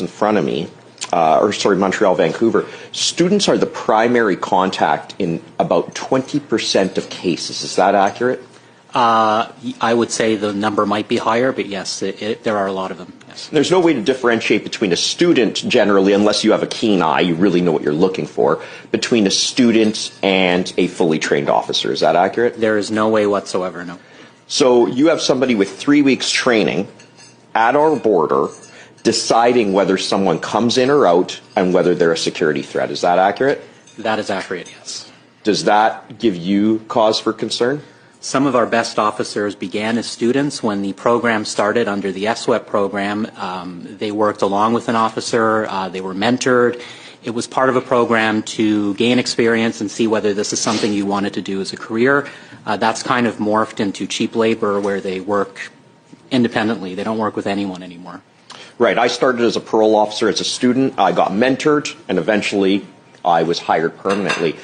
in front of me, Montreal, Vancouver, students are the primary contact in about 20% of cases. Is that accurate? I would say the number might be higher, but yes, there are a lot of them. Yes. There's no way to differentiate between a student generally, unless you have a keen eye, you really know what you're looking for, between a student and a fully trained officer. Is that accurate? There is no way whatsoever, no. So you have somebody with 3 weeks training at our border deciding whether someone comes in or out and whether they're a security threat. Is that accurate? That is accurate, yes. Does that give you cause for concern? Some of our best officers began as students when the program started under the SWEP program. They worked along with an officer. They were mentored. It was part of a program to gain experience and see whether this is something you wanted to do as a career. That's kind of morphed into cheap labor where they work independently. They don't work with anyone anymore. Right. I started as a parole officer as a student. I got mentored, and eventually I was hired permanently.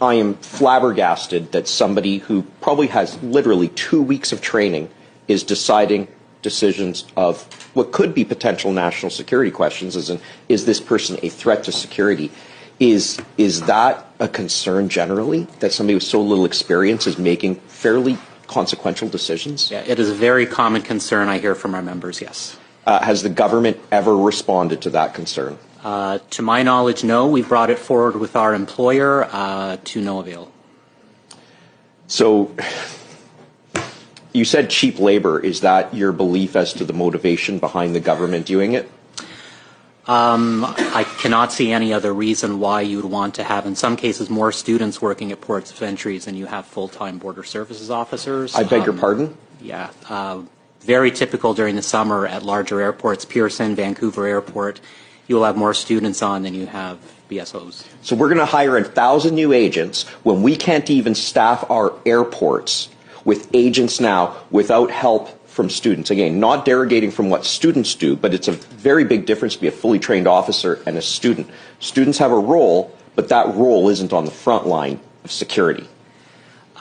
I am flabbergasted that somebody who probably has literally 2 weeks of training is deciding decisions of what could be potential national security questions, as in, is this person a threat to security? Is that a concern generally, that somebody with so little experience is making fairly consequential decisions? Yeah, it is a very common concern I hear from our members, yes. Has the government ever responded to that concern? To my knowledge, no. We've brought it forward with our employer to no avail. So you said cheap labor. Is that your belief as to the motivation behind the government doing it? I cannot see any other reason why you would want to have, in some cases, more students working at ports of entries than you have full-time border services officers. I beg your pardon? Yeah. Very typical during the summer at larger airports, Pearson, Vancouver Airport. You will have more students on than you have BSOs. So we're going to hire 1,000 new agents when we can't even staff our airports with agents now without help from students. Again, not derogating from what students do, but it's a very big difference to be a fully trained officer and a student. Students have a role, but that role isn't on the front line of security.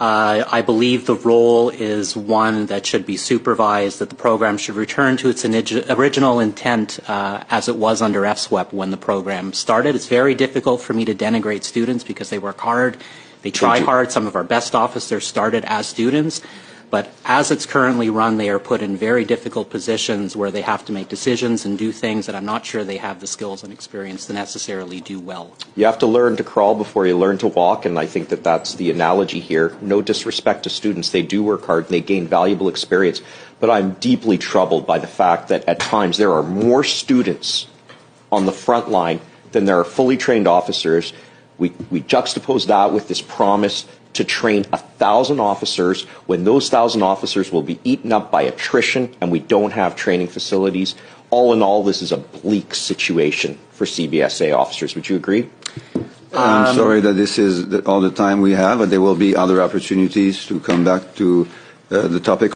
I believe the role is one that should be supervised, that the program should return to its original intent as it was under FSWEP when the program started. It's very difficult for me to denigrate students because they work hard, they try hard. Some of our best officers started as students. But as it's currently run, they are put in very difficult positions where they have to make decisions and do things that I'm not sure they have the skills and experience to necessarily do well. You have to learn to crawl before you learn to walk, and I think that that's the analogy here. No disrespect to students. They do work hard and they gain valuable experience. But I'm deeply troubled by the fact that at times there are more students on the front line than there are fully trained officers. We juxtapose that with this promise to train 1,000 officers when those 1,000 officers will be eaten up by attrition and we don't have training facilities. All in all, this is a bleak situation for CBSA officers. Would you agree? I'm sorry that this is all the time we have, but there will be other opportunities to come back to the topic.